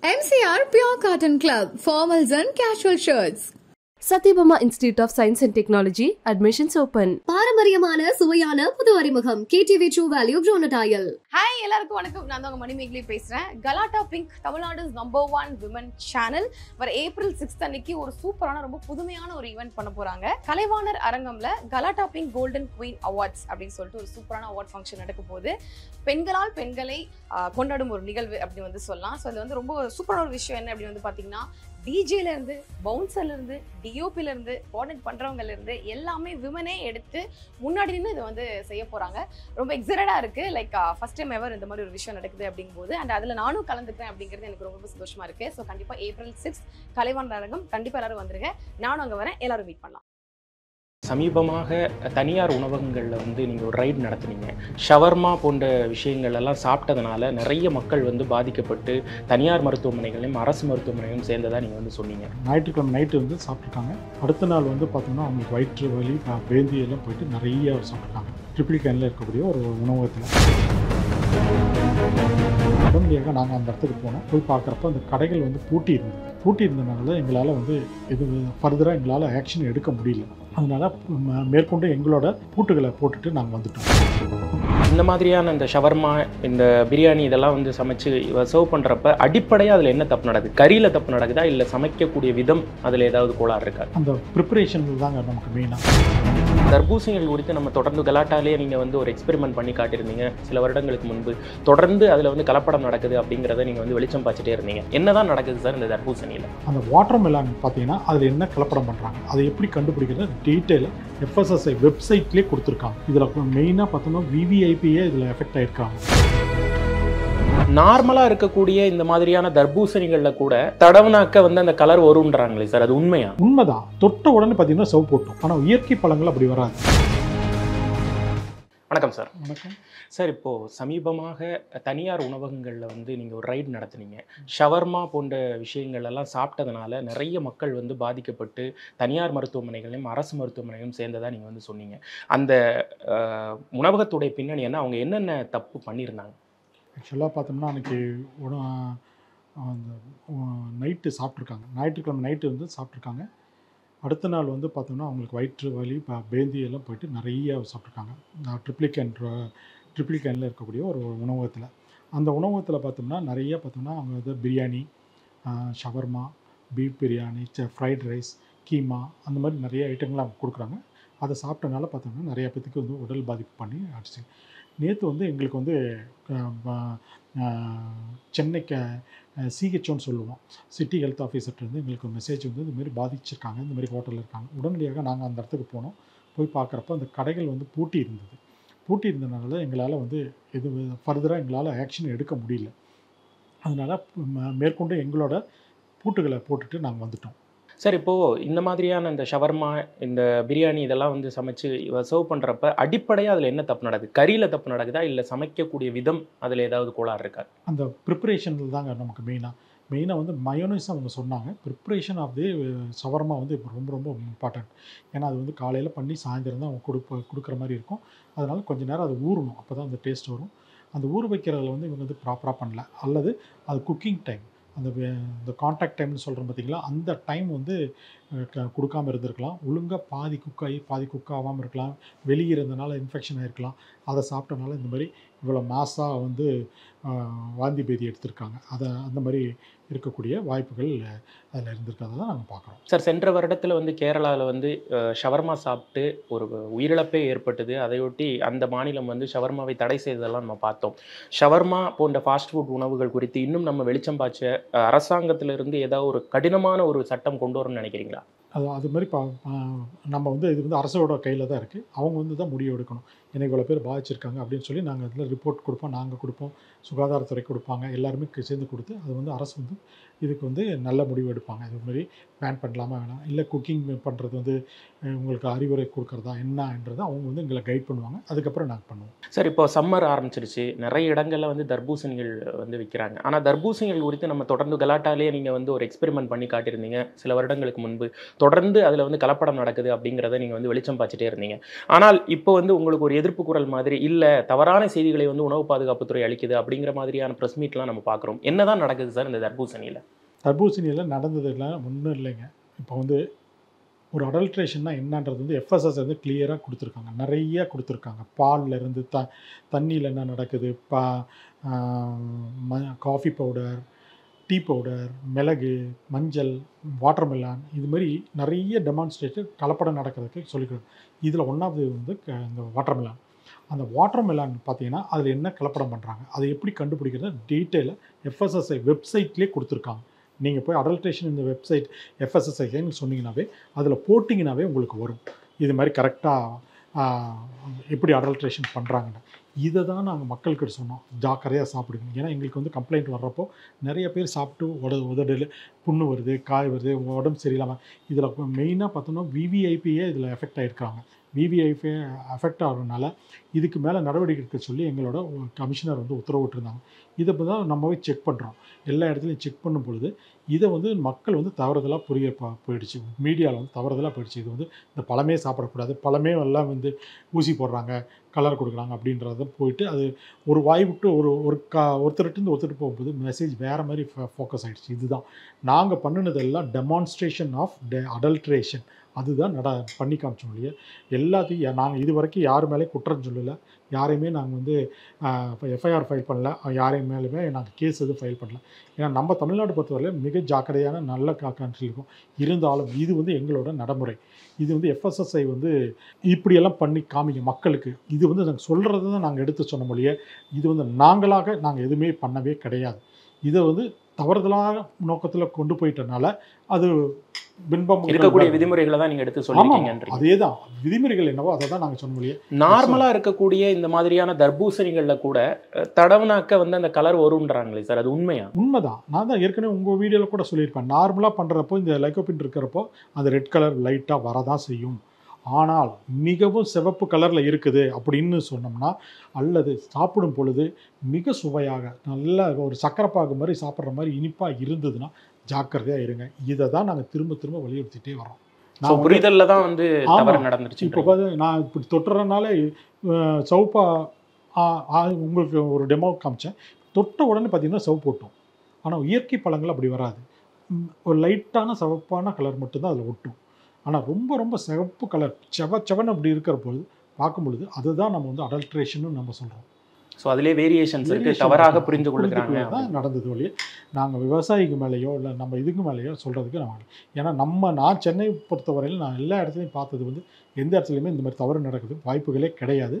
MCR Pure Cotton Club, formals and casual shirts. Satyabama Institute of Science and Technology, admissions open. பாரம்பரியமான சுவையான புது அறிமுகம் KTV True Value Bronadial. Hi எல்லாருக்கும் வணக்கம். நான் தான் மணிமேகலை பேசுறேன். கலாட்டா பிங்க் தமிழ்நாடு #1 விமன் சேனல் வர ஏப்ரல் 6 அன்னைக்கு ஒரு சூப்பரான ரொம்ப புதுமையான ஒரு ஈவென்ட் பண்ண போறாங்க. கலைவாணர் அரங்கம்ல கலாட்டா பிங்க் கோல்டன் குயின் அவார்ட்ஸ் அப்படின்னு சொல்லிட்டு ஒரு சூப்பரான அவார்ட் ஃபங்க்ஷன் நடக்க போகுது. பெண்களால் பெண்களை கொண்டாடும் ஒரு நிகழ்வு அப்படி வந்து சொல்லலாம். ஸோ அது வந்து ரொம்ப சூப்பரான ஒரு விஷயம் என்ன அப்படின்னு வந்து பாத்தீங்கன்னா, டிஜேல இருந்து பவுன்சர்ல இருந்து டிஓபில இருந்து கோஆர்டினேட் பண்றவங்கல இருந்து எல்லாமே விமனே எடுத்து முன்னாடி நின்று இதை வந்து செய்ய போறாங்க. ரொம்ப எக்ஸைட்டடா இருக்கு. லைக் ஃபர்ஸ்ட் டைம் எவர் இந்த மாதிரி ஒரு விஷயம் நடக்குது அப்படிங்கும்போது அண்ட் அதுல நானும் கலந்துக்கிறேன் அப்படிங்கிறது எனக்கு ரொம்ப சந்தோஷமா இருக்கு. ஸோ கண்டிப்பா ஏப்ரல் 6 கலைவாணர் அரங்கம் கண்டிப்பா எல்லாரும் வந்துருங்க. நானும் அங்க வரேன். எல்லாரும் மீட் பண்ணலாம். சமீபமாக தனியார் உணவகங்களில் வந்து நீங்கள் ஒரு ரைடு நடத்துனீங்க. ஷவர்மா போன்ற விஷயங்கள் எல்லாம் சாப்பிட்டதுனால நிறைய மக்கள் வந்து பாதிக்கப்பட்டு தனியார் மருத்துவமனைகளையும் அரசு மருத்துவமனையும் சேர்ந்ததாக நீங்கள் வந்து சொன்னீங்க. ஞாயிற்றுக்கிழமை நைட்டு வந்து சாப்பிட்ருக்காங்க. அடுத்த நாள் வந்து பார்த்தோம்னா அவங்களுக்கு வயிற்று வலி பேந்தி எல்லாம் போயிட்டு நிறைய சாப்பிட்ருக்காங்க. ட்ரிபிள் கேனில் இருக்கக்கூடிய ஒரு உணவகத்தில். உடனடியாக நாங்கள் அந்த இடத்துக்கு போனோம். போய் பார்க்குறப்ப அந்த கடைகள் வந்து பூட்டி இருந்ததுனால எங்களால் வந்து இது ஃபர்தராக எங்களால் ஆக்ஷன் எடுக்க முடியல. அதனால் மேற்கொண்டு எங்களோட பூட்டுகளை போட்டுட்டு நாங்கள் வந்துட்டோம். இந்த மாதிரியான இந்த ஷவர்மா இந்த பிரியாணி இதெல்லாம் வந்து சமைச்சு சர்வ் பண்ணுறப்ப அடிப்படையாக அதில் என்ன தப்பு நடக்குது? கறியில் தப்பு நடக்குதா இல்லை சமைக்கக்கூடிய விதம் அதில் ஏதாவது கோளாறு இருக்கா? அந்த ப்ரிப்பரேஷன் தாங்க நமக்கு மெயினாக. தர்பூசணிகள் குறித்து நம்ம தொடர்ந்து கலாட்டாலே நீங்கள் வந்து ஒரு எக்ஸ்பெரிமெண்ட் பண்ணி காட்டியிருந்தீங்க சில வருடங்களுக்கு முன்பு. தொடர்ந்து அதில் வந்து கலப்படம் நடக்குது அப்படிங்கிறத நீங்கள் வந்து வெளிச்சம் பாய்ச்சிட்டே இருந்தீங்க. என்னதான் நடக்குது சார் இந்த தர்பூசணியில்? அந்த வாட்டர் மெலான் பார்த்தீங்கன்னா அதில் என்ன கலப்படம் பண்ணுறாங்க, அதை எப்படி கண்டுபிடிக்கிறது டீட்டெயிலாக FSSAI வெப்சைட்லேயே கொடுத்துருக்காங்க. இதில் மெயினாக பார்த்தோம்னா VVIPயே இதில் எஃபெக்ட் ஆகிருக்காங்க. நார்மலாக இருக்கக்கூடிய இந்த மாதிரியான தர்பூசணிகளில் கூட தடவுனாக்க வந்து அந்த கலர் வரும்ன்றாங்களே சார், அது உண்மையா? உண்மைதான். தொட்ட உடனே பார்த்தீங்கன்னா சவு போட்டோம். ஆனால் இயற்கை பழங்கள் அப்படி வராது. வணக்கம் சார். வணக்கம் சார். இப்போது சமீபமாக தனியார் உணவகங்களில் வந்து நீங்கள் ஒரு ரைடு நடத்துனீங்க. ஷவர்மா போன்ற விஷயங்கள் எல்லாம் சாப்பிட்டதுனால நிறைய மக்கள் வந்து பாதிக்கப்பட்டு தனியார் மருத்துவமனைகளையும் அரசு மருத்துவமனையும் சேர்ந்ததாக நீங்கள் வந்து சொன்னீங்க. அந்த உணவகத்துடைய பின்னணி என்ன, அவங்க என்னென்ன தப்பு பண்ணியிருந்தாங்க? ஆக்சுவலாக பார்த்தோம்னா அன்றைக்கி அந்த நைட்டு சாப்பிட்ருக்காங்க. ஞாயிற்றுக்கிழமை நைட்டு வந்து சாப்பிட்ருக்காங்க. அடுத்த நாள் வந்து பார்த்தோம்னா அவங்களுக்கு வயிற்று வலி பேந்தி எல்லாம் போயிட்டு நிறைய சாப்பிட்ருக்காங்க. ட்ரிபிள் கேனில் இருக்கக்கூடிய ஒரு உணவகத்தில். அந்த உணவகத்தில் பார்த்தோம்னா நிறைய பார்த்தோம்னா அவங்க வந்து biryani, shawarma, beef biryani, fried rice, keema அந்த மாதிரி நிறைய ஐட்டங்கள் அவங்க கொடுக்குறாங்க. அதை சாப்பிட்டனால பார்த்தோம்னா நிறைய பேத்துக்கு வந்து உடல் பாதிப்பு பண்ணி ஆயிடுச்சு. நேற்று வந்து எங்களுக்கு வந்து சென்னைக்கு CHOன்னு சொல்லுவோம், சிட்டி ஹெல்த் ஆஃபீஸர்லேருந்து எங்களுக்கு மெசேஜ் வந்து இதுமாரி பாதிச்சிருக்காங்க, இந்த மாதிரி ஹோட்டலில் இருக்காங்க. உடனடியாக நாங்கள் அந்த இடத்துக்கு போனோம். போய் பார்க்குறப்ப அந்த கடைகள் வந்து பூட்டி இருந்ததுனால எங்களால் வந்து இது ஃபர்தராக எங்களால் ஆக்ஷன் எடுக்க முடியல. அதனால் மேற்கொண்டு எங்களோட பூட்டுகளை போட்டுட்டு நாங்கள் வந்துட்டோம். சார், இப்போது இந்த மாதிரியான இந்த ஷவர்மா இந்த பிரியாணி இதெல்லாம் வந்து சமைச்சு சர்வ் பண்ணுறப்ப அடிப்படையாக அதில் என்ன தப்பு நடக்குது? கறியில் தப்பு நடக்குதா இல்லை சமைக்கக்கூடிய விதம் அதில் ஏதாவது கோளாறு இருக்கா? அந்த ப்ரிப்பரேஷனில் தாங்க நமக்கு மெயினாக வந்து மயோனைஸ் அவங்க சொன்னாங்க. ப்ரிப்ரேஷன் ஆஃப் தி ஷவர்மா வந்து இப்போ ரொம்ப இம்பார்ட்டண்ட். ஏன்னா அது வந்து காலையில் பண்ணி சாயந்தரம் தான் அவங்க கொடுக்குற மாதிரி இருக்கும். அதனால் கொஞ்சம் நேரம் அது ஊறணும், அப்போ தான் அந்த டேஸ்ட் வரும். அந்த ஊற வைக்கிறதுல வந்து இவங்க வந்து ப்ராப்பராக பண்ணல, அல்லது அது குக்கிங் டைம் அந்த கான்டாக்ட் டைம்னு சொல்கிறோம் பார்த்தீங்களா, அந்த டைம் வந்து கொடுக்காமல் இருந்திருக்கலாம். ஒழுங்காக பாதி குக்காகி பாதி குக் ஆகாமல் இருக்கலாம். வெளியே இருந்தனால இன்ஃபெக்ஷன் ஆகிருக்கலாம். அதை சாப்பிட்டனால இந்த மாதிரி இவ்வளோ மாசாக வந்து வாந்தி பேதி எடுத்திருக்காங்க. அந்த மாதிரி இருக்கக்கூடிய வாய்ப்புகள் அதில் இருந்திருக்கிறத தான் நாங்கள் பார்க்குறோம். சார், சென்ற வருடத்தில் வந்து கேரளாவில் வந்து ஷவர்மா சாப்பிட்டு ஒரு உயிரிழப்பே ஏற்பட்டது. அதையொட்டி அந்த மாநிலம் வந்து ஷவர்மாவை தடை செய்ததெல்லாம் நம்ம பார்த்தோம். ஷவர்மா போன்ற ஃபாஸ்ட் ஃபுட் உணவுகள் குறித்து இன்னும் நம்ம வெளிச்சம் பாய்ச்ச அரசாங்கத்திலிருந்து ஏதாவது ஒரு கடினமான ஒரு சட்டம் கொண்டு வரணும்னு நினைக்கிறீங்களா? அது மாதிரி நம்ம வந்து இது வந்து அரசோட கையில் தான் இருக்குது. அவங்க வந்து தான் முடிவு எடுக்கணும். என்னை இவ்வளோ பேர் பாதிச்சிருக்காங்க அப்படின்னு சொல்லி நாங்கள் இதில் ரிப்போர்ட் கொடுப்போம், நாங்கள் கொடுப்போம், சுகாதாரத்துறை கொடுப்பாங்க, எல்லாருமே சேர்ந்து கொடுத்து அது வந்து அரசு வந்து இதுக்கு வந்து நல்ல முடிவு எடுப்பாங்க. இது மாதிரி பேன் பண்ணலாமா வேணாம், இல்லை குக்கிங் பண்ணுறது வந்து உங்களுக்கு அறிவுரை கொடுக்குறதா என்னன்றதை அவங்க வந்து எங்களை கைட் பண்ணுவாங்க. அதுக்கப்புறம் நாங்கள் பண்ணுவோம். சார், இப்போ சம்மர் ஆரம்பிச்சிருச்சு. நிறைய இடங்களில் வந்து தர்பூசணிகள் வந்து விற்கிறாங்க. ஆனால் தர்பூசணிகள் குறித்து நம்ம தொடர்ந்து கலாட்டாலே நீங்கள் வந்து ஒரு எக்ஸ்பெரிமெண்ட் பண்ணி காட்டியிருந்தீங்க சில வருடங்களுக்கு முன்பு. தொடர்ந்து அதில் வந்து கலப்படம் நடக்குது அப்படிங்கிறத நீங்கள் வந்து வெளிச்சம் பாய்ச்சிட்டே இருந்தீங்க. ஆனால் இப்போ வந்து உங்களுக்கு ஒரு எதிர்ப்பு குரல் மாதிரி, இல்லை தவறான செய்திகளை வந்து உணவு பாதுகாப்புத்துறை அளிக்குது அப்படிங்கிற மாதிரியான ப்ரெஸ் மீட்லாம் நம்ம பார்க்குறோம். என்னதான் நடக்குது சார் இந்த தர்பூசணியில்? தர்பூசணியில் நடந்ததுலாம் ஒன்றும் இல்லைங்க. இப்போ வந்து ஒரு அடல்ட்ரேஷன்னா என்னன்றது வந்து எஃப்எஸ்எஸ் வந்து கிளியராக கொடுத்துருக்காங்க, நிறைய கொடுத்துருக்காங்க. பாலில் இருந்து தண்ணியில் என்ன நடக்குது, காஃபி பவுடர், டீ பவுடர், மிளகு, மஞ்சள், வாட்டர்மெலான், இது மாதிரி நிறைய டெமான்ஸ்ட்ரேட்டு கலப்படம் நடக்கிறதுக்கு சொல்லிக்கிறோம். இதில் ஒன்றாவது வந்து இந்த வாட்டர்மெலான். அந்த வாட்டர்மெலான் பார்த்தீங்கன்னா அதில் என்ன கலப்படம் பண்ணுறாங்க, அதை எப்படி கண்டுபிடிக்கிறது டீட்டெயிலாக எஃப்எஸ்எஸ்ஐ வெப்சைட்லேயே கொடுத்துருக்காங்க. நீங்கள் போய் அடல்ட்ரேஷன் இந்த வெப்சைட் எஃப்எஸ்எஸ்ஐன்னு சொன்னீங்கன்னாவே அதில் போட்டிங்கனாவே உங்களுக்கு வரும் இது மாதிரி கரெக்டாக எப்படி அடல்ட்ரேஷன் பண்ணுறாங்கன்னு. இதை தான் நாங்கள் மக்கள்கிட்ட சொன்னோம், ஜாக்கிரதையாக சாப்பிடுங்க. ஏன்னா எங்களுக்கு வந்து கம்ப்ளைண்ட் வர்றப்போ நிறைய பேர் சாப்பிட்டு உதடில் புண்ணு வருது, காய் வருது, உடம்பு சரியில்லாமல். இதில் மெயினாக பார்த்தோன்னா விவிஐபியே இதில் எஃபெக்ட் ஆகிருக்காங்க. விவிஐபி அஃபெக்ட் ஆகிறதுனால இதுக்கு மேலே நடவடிக்கை எடுக்க சொல்லி எங்களோட கமிஷனர் வந்து உத்தரவிட்டிருந்தாங்க. இதை இப்போ தான் நம்மவே செக் பண்ணுறோம். எல்லா இடத்துலையும் செக் பண்ணும் பொழுது இதை வந்து மக்கள் வந்து தவறுதலாக போயிடுச்சு, மீடியாவில் வந்து தவறுதலாக போயிடுச்சு. இது வந்து இந்த பழமே சாப்பிடக்கூடாது, பழமே எல்லாம் வந்து ஊசி போடுறாங்க, கலர் கொடுக்குறாங்க அப்படின்றத போயிட்டு அது ஒரு வாய் விட்டு ஒருத்தர்கிட்ட ஒருத்தர் போகும்போது மெசேஜ் வேறு மாதிரி ஃபோக்கஸ் ஆகிடுச்சு. இதுதான் நாங்கள் பண்ணினதெல்லாம் டெமான்ஸ்ட்ரேஷன் ஆஃப் அடல்ட்ரேஷன். அதுதான் பண்ணி காமிச்சோம் இல்லையா. எல்லாத்தையும் நாங்கள் இது வரைக்கும் யார் மேலேயும் குற்றம் சொல்லலை, யாரையுமே நாங்கள் வந்து எஃப்ஐஆர் ஃபைல் பண்ணல, யாரையும் மேலுமே நாங்கள் கேஸ் எதுவும் ஃபைல் பண்ணல. ஏன்னா நம்ம தமிழ்நாடு பொறுத்தவரையில் மிக ஜாக்கிரதையான நல்ல கண்ட்ரி இருக்கும். இருந்தாலும் இது வந்து எங்களோட நடைமுறை. இது வந்து எஃப்எஸ்எஸ்ஐ வந்து இப்படியெல்லாம் பண்ணி காமிங்க மக்களுக்கு. இது வந்து நாங்கள் சொல்கிறது தான் நாங்கள் எடுத்து சொன்ன மொழியே. இது வந்து நாங்கள் எதுவுமே பண்ணவே கிடையாது. இதை வந்து தவறுதலான நோக்கத்தில் கொண்டு போயிட்டனால அது பின்பம் இருக்கக்கூடிய விதிமுறைகளை தான் நீங்கள் எடுத்து சொல்லிட்டீங்க. அதே தான் விதிமுறைகள் என்னவோ அதை தான் நாங்கள் சொன்ன முடியும். நார்மலாக இருக்கக்கூடிய இந்த மாதிரியான தர்பூசணிகளில் கூட தடவுனாக்க வந்து அந்த கலர் வரும்ன்றாங்களே சார், அது உண்மையா? உண்மைதான். நான் தான் ஏற்கனவே உங்கள் வீடியோவில் கூட சொல்லியிருப்பேன், நார்மலாக பண்ணுறப்போ இந்த லைக்கோபின் இருக்கிறப்போ அந்த ரெட் கலர் லைட்டாக வரதான் செய்யும். ஆனால் மிகவும் சிவப்பு கலரில் இருக்குது அப்படின்னு சொன்னோம்னா, அல்லது சாப்பிடும் பொழுது மிக சுவையாக நல்ல ஒரு சக்கரைப்பாகு மாதிரி சாப்பிட்ற மாதிரி இனிப்பாக இருந்ததுன்னா ஜாக்கிரதையாக இருங்க. இதை தான் நாங்கள் திரும்ப திரும்ப வலியுறுத்திட்டே வரோம். நான் புரிதலில் தான் வந்து தவறு நடந்துருச்சு. இப்போ பார்த்து நான் இப்படி தொட்டுறதுனால சவுப்பாக உங்களுக்கு ஒரு டெமோ காமிச்சேன். தொட்ட உடனே பார்த்தீங்கன்னா சிவப்பு ஒட்டும். ஆனால் இயற்கை பழங்கள் அப்படி வராது. ஒரு லைட்டான சிவப்பான கலர் மட்டும்தான் அதில் ஒட்டும். ஆனால் ரொம்ப ரொம்ப சிவப்பு கலர் செவன் அப்படி இருக்கிற பொழுது பார்க்கும் பொழுது அதுதான் நம்ம வந்து அடல்ட்ரேஷன் நம்ம சொல்கிறோம். ஸோ அதிலே வேரியேஷன்ஸ் இருக்குது, தவறாக புரிந்து கொள்ளுறாங்க தான் நடந்தது வழியே. நாங்கள் விவசாயிக்கு மேலேயோ இல்லை நம்ம இதுக்கு மேலேயோ சொல்கிறதுக்கு நம்ம, ஏன்னா நான் சென்னை பொறுத்தவரையில் நான் எல்லா இடத்துலையும் பார்த்தது வந்து எந்த இடத்துலையுமே இந்த மாதிரி தவறு நடக்குது வாய்ப்புகளே கிடையாது.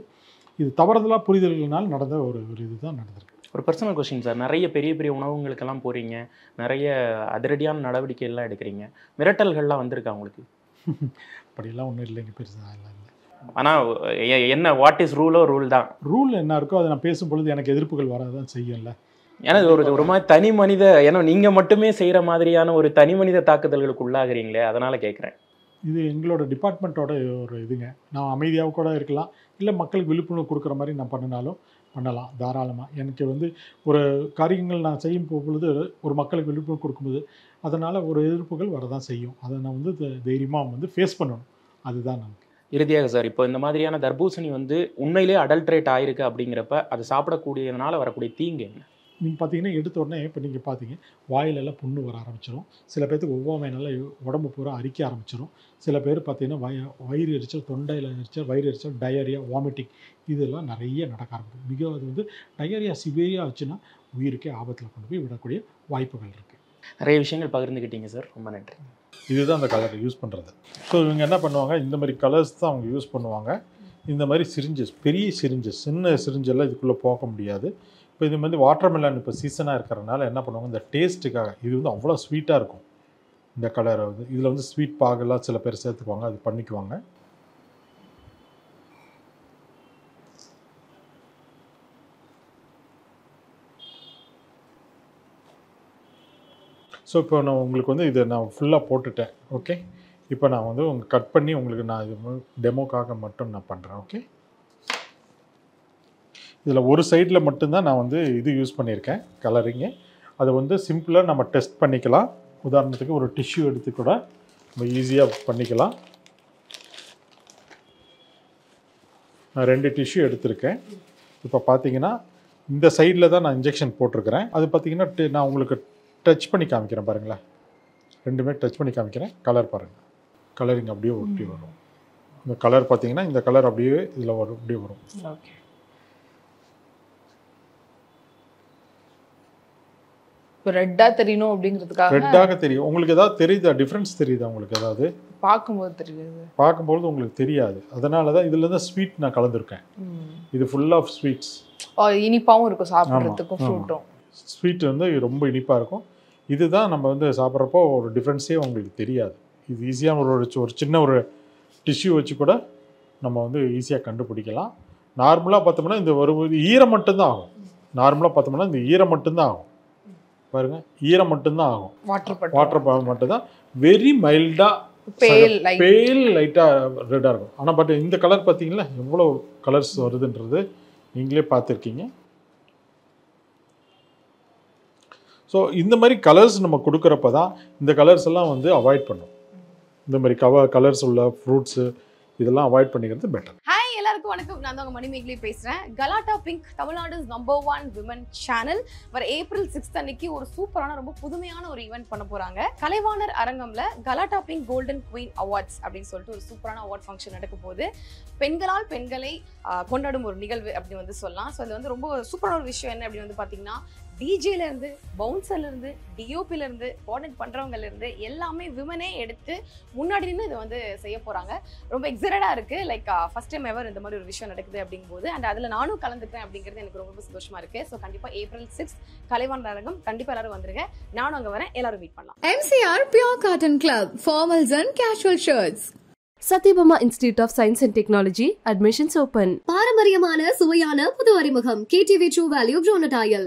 இது தவறுதலாக புரிதல்களால் நடந்த ஒரு இதுதான் நடந்திருக்கு. ஒரு பர்சனல் கொஸ்டின் சார், நிறைய பெரிய பெரிய உணவுங்களுக்கெல்லாம் போகிறீங்க, நிறைய அதிரடியான நடவடிக்கைகள்லாம் எடுக்கிறீங்க, மிரட்டல்கள்லாம் வந்திருக்கா உங்களுக்கு? அப்படியெல்லாம் ஒன்றும் இல்லைங்க, பெருசாக இல்லை. ஆனால் என்ன வாட் இஸ் ரூலோ ரூல் தான். ரூல் என்ன இருக்கோ அதை நான் பேசும்பொழுது எனக்கு எதிர்ப்புகள் வரதான் செய்யும்ல. ஏன்னா ஒரு மாதிரி தனி மனித, ஏன்னா நீங்கள் மட்டுமே செய்கிற மாதிரியான ஒரு தனி மனித தாக்குதல்களுக்கு உள்ளாகிறீங்களே, அதனால் கேட்குறேன். இது எங்களோட டிபார்ட்மெண்ட்டோட ஒரு இதுங்க. நான் அமைதியாக கூட இருக்கலாம், இல்லை மக்களுக்கு விழிப்புணர்வு கொடுக்குற மாதிரி நான் பண்ணலாம் தாராளமாக. எனக்கு வந்து ஒரு காரியங்கள் நான் செய்யும் பொழுது ஒரு மக்களுக்கு விழிப்புணர்வு கொடுக்கும்போது அதனால் ஒரு எதிர்ப்புகள் வரதான் செய்யும். அதை நான் வந்து தைரியமாக வந்து ஃபேஸ் பண்ணணும். அதுதான் நமக்கு. இறுதியாக சார், இப்போ இந்த மாதிரியான தர்பூசணி வந்து உண்மையிலே அடல்ட்ரேட் ஆகிருக்கு அப்படிங்கிறப்ப அது சாப்பிடக்கூடியதுனால வரக்கூடிய தீங்கு என்ன? நீங்கள் பார்த்தீங்கன்னா எடுத்த உடனே இப்போ நீங்கள் பார்த்தீங்க வாயிலெல்லாம் புண்ணு வர ஆரம்பிச்சிடும். சில பேர்த்துக்கு ஒவ்வாமை நல்லா உடம்பு பூரா அரிக்க ஆரம்பிச்சிடும். சில பேர் பார்த்தீங்கன்னா வயிறு எரிச்சல், தொண்டையில் எரிச்சல், வயிறு எரிச்சல், டயரியா, வாமிட்டிங் இதெல்லாம் நிறைய நடக்க ஆரம்பிக்கும். மிக அது வந்து டயரியா சிவியராக ஆச்சுன்னா உயிருக்கே ஆபத்தில் கொண்டு போய் விடக்கூடிய வாய்ப்புகள் இருக்குது. நிறைய விஷயங்கள் பகிர்ந்துக்கிட்டீங்க சார், ரொம்ப நன்றி. இதுதான் அந்த கலர் யூஸ் பண்ணுறது. ஸோ இவங்க என்ன பண்ணுவாங்க, இந்த மாதிரி கலர்ஸ் தான் அவங்க யூஸ் பண்ணுவாங்க. இந்த மாதிரி சிரிஞ்சஸ், பெரிய சிரிஞ்சஸ், சின்ன சிரிஞ்செல்லாம் இதுக்குள்ளே போக முடியாது. இப்போ இது மாதிரி வாட்டர்மெலன் இப்போ சீசனாக இருக்கிறதுனால என்ன பண்ணுவாங்க, இந்த டேஸ்ட்டுக்காக இது வந்து அவ்வளோ ஸ்வீட்டாக இருக்கும். இந்த கலரை வந்து இதில் வந்து ஸ்வீட் பாகெல்லாம் சில பேர் சேர்த்துக்குவாங்க, அது பண்ணிக்குவாங்க. ஸோ இப்போ நான் உங்களுக்கு வந்து இதை நான் ஃபுல்லாக போட்டுட்டேன். ஓகே, இப்போ நான் வந்து கட் பண்ணி உங்களுக்கு நான் இது டெமோக்காக மட்டும் நான் பண்ணுறேன். ஓகே, இதில் ஒரு சைடில் மட்டும்தான் நான் வந்து இது யூஸ் பண்ணியிருக்கேன் கலரிங்கு. அதை வந்து சிம்பிளாக நம்ம டெஸ்ட் பண்ணிக்கலாம். உதாரணத்துக்கு ஒரு டிஷ்யூ எடுத்து கூட நம்ம ஈஸியாக பண்ணிக்கலாம். நான் 2 டிஷ்யூ எடுத்திருக்கேன். இப்போ பார்த்தீங்கன்னா இந்த சைடில் தான் நான் இன்ஜெக்ஷன் போட்டிருக்கிறேன். அது பார்த்தீங்கன்னா நான் உங்களுக்கு டச் பண்ணி காமிக்கிறேன் பாருங்களேன். ரெண்டுமே டச் பண்ணி காமிக்கிறேன். கலர் பாருங்கள், கலரிங் அப்படியே ஒட்டி வரும். இந்த கலர் பார்த்தீங்கன்னா இந்த கலர் அப்படியே இதில் வரும், அப்படியே வரும். ஓகே, இப்போ ரெட்டாக தெரியணும் அப்படிங்கிறதுக்காக ரெட்டாக தெரியும். உங்களுக்கு ஏதாவது தெரியுதா, டிஃப்ரென்ஸ் தெரியுதா உங்களுக்கு? ஏதாவது பார்க்கும்போது தெரியுது, பார்க்கும்போது உங்களுக்கு தெரியாது. அதனால தான் இதில் தான் ஸ்வீட் நான் கலந்துருக்கேன். இது ஃபுல் ஆஃப் ஸ்வீட்ஸ். இனிப்பாகவும் இருக்கும் சாப்பிட்றதுக்கும், ஃப்ரூட்டும். ஸ்வீட் வந்து ரொம்ப இனிப்பாக இருக்கும். இதுதான் நம்ம வந்து சாப்பிட்றப்போ ஒரு டிஃப்ரென்ஸே உங்களுக்கு தெரியாது. இது ஈஸியாக ஒரு சின்ன ஒரு டிஷ்யூ வச்சு கூட நம்ம வந்து ஈஸியாக கண்டுபிடிக்கலாம். நார்மலாக பார்த்தோம்னா இந்த ஒரு ஈரம் மட்டும்தான் ஆகும். நார்மலாக பார்த்தோம்னா இந்த ஈரம் மட்டும்தான் ஆகும். பாருங்கள், ஈரம் மட்டும்தான் ஆகும். வாட்டர் மட்டும்தான் வெரி மைல்டாக பேல் லைட்டாக ரெட்டாக இருக்கும். ஆனால் பட் இந்த கலர் பார்த்தீங்களா எவ்வளோ கலர்ஸ் வருதுன்றது நீங்களே பார்த்துருக்கீங்க. ஸோ இந்த மாதிரி கலர்ஸ் நம்ம கொடுக்குறப்ப தான் இந்த கலர்ஸ் எல்லாம் வந்து அவாய்ட் பண்ணும். இந்த மாதிரி கலர்ஸ் உள்ள ஃப்ரூட்ஸு இதெல்லாம் அவாய்ட் பண்ணிக்கிறது பெட்டர். ஹாய், எல்லாருக்கும் வணக்கம். நான் தான் உங்க மணிமேகலை பேசுறேன். கலாட்டா pink Tamil Nadu number 1 women channel வர ஏப்ரல் 6 அன்னைக்கு ஒரு சூப்பரான ரொம்ப புதுமையான ஒரு ஈவெண்ட் பண்ண போறாங்க. கலைவாணர் அரங்கம்ல கலாட்டா பிங்க் கோல்டன் குவீன் அவார்ட்ஸ் அப்படின்னு சொல்லிட்டு ஒரு சூப்பரான அவார்ட் ஃபங்க்ஷன் நடக்க போகுது. பெண்களால் பெண்களை கொண்டாடும் ஒரு நிகழ்வு அப்படின்னு வந்து சொல்லலாம். ஸோ இது வந்து ரொம்ப சூப்பரான ஒரு விஷயம் என்ன அப்படின்னு வந்து பார்த்தீங்கன்னா, டிஜேல இருந்து, பவுன்சர்ல இருந்து, டிஓபில இருந்து, கோஆர்டினேட் பண்றவங்கல இருந்து எல்லாமே விமனே எடுத்து முன்னாடி நின்று இதை வந்து செய்ய போறாங்க. ரொம்ப எக்ஸைட்டடா இருக்கு. லைக் ஃபர்ஸ்ட் டைம் எவர் இந்த மாதிரி ஒரு விஷயம் நடக்குது அப்படிங்கும்போது, அண்ட் அதுல நானும் கலந்துக்கிறேன் அப்படிங்கிறது எனக்கு ரொம்ப சந்தோஷமா இருக்கு. ஸோ கண்டிப்பா ஏப்ரல் 6 கலைவாணர் அரங்கம் கண்டிப்பா எல்லாரும் வந்துருங்க. நானும் அங்க வரேன், எல்லாரும் மீட் பண்ணலாம். MCR Pure Cotton Club, formals and casual shirts. Satyabama Institute of Science and Technology, admissions open. பாரம்பரியமான சுவையான புது அறிமுகம் KTV True Value Bronatile.